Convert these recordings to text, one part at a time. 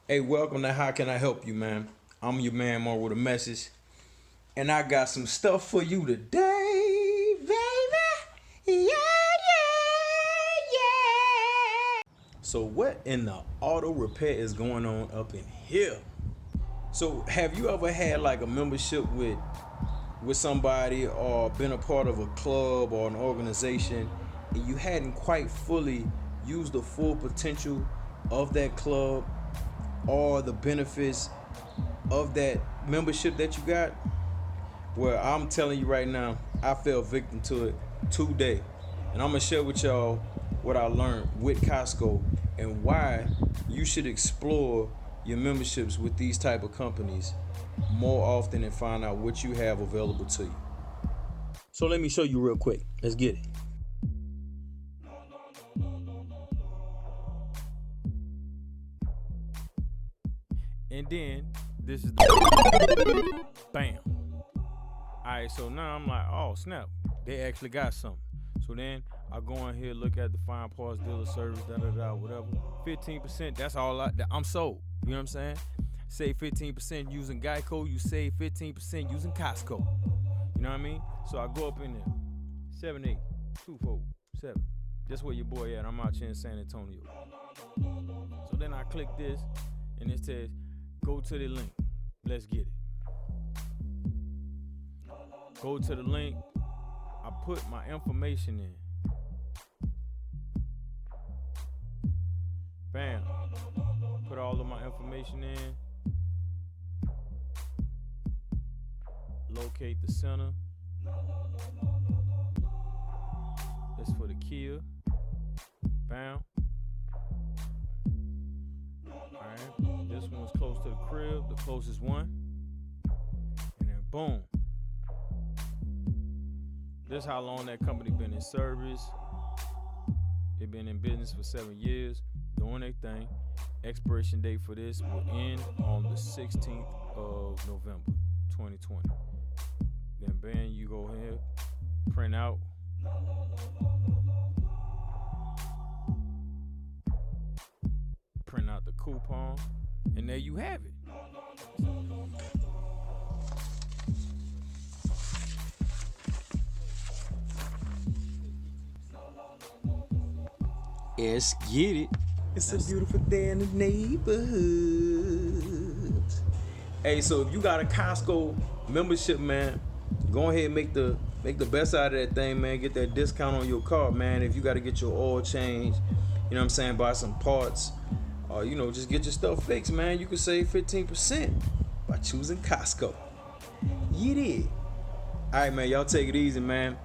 Hey, welcome to How Can I Help You, man? I'm your man, Mar, with a message. And I got some stuff for you today, baby. Yeah, yeah. So, what in the auto repair is going on up in here? So, have you ever had like a membership with somebody or been a part of a club or an organization and you hadn't quite fully used the full potential of that club or the benefits of that membership that you got? Well, I'm telling you right now, I fell victim to it today. And I'm gonna share with y'all what I learned with Costco and why you should explore your memberships with these type of companies more often and find out what you have available to you. So let me show you real quick. Let's get it. And then this is the bam. Alright, so now I'm like, oh snap, they actually got something. So then I go in here, look at the fine parts dealer service, whatever. 15%, that's all I'm sold. You know what I'm saying? Save 15% using Geico, you save 15% using Costco. You know what I mean? So I go up in there. 78247. That's where your boy at. I'm out here in San Antonio. So then I click this and it says, go to the link. Let's get it. Go to the link. I put my information in. Bam. Put all of my information in. Locate the center. That's for the Kia. Bam. Alright. This one's close to the crib, the closest one. And then boom. This how long that company been in service. It been in business for 7 years, doing their thing. Expiration date for this will end on the 16th of November, 2020. Then bam, you go ahead, print out. Print out the coupon, and there you have it. Let's get it. It's a beautiful day in the neighborhood. Hey, so if you got a Costco membership, man, go ahead and make the best out of that thing, man. Get that discount on your car, man. If you got to get your oil changed, you know what I'm saying, buy some parts, or just get your stuff fixed, man. You can save 15% by choosing Costco. You did. All right, man. Y'all take it easy, man.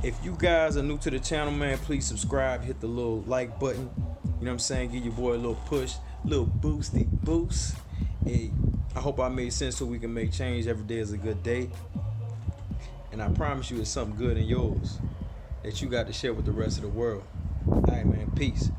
If you guys are new to the channel, man, please subscribe, hit the little like button. You know what I'm saying? Give your boy a little push, little boosty boost. Hey, I hope I made sense so we can make change. Every day is a good day. And I promise you it's something good in yours that you got to share with the rest of the world. All right, man. Peace.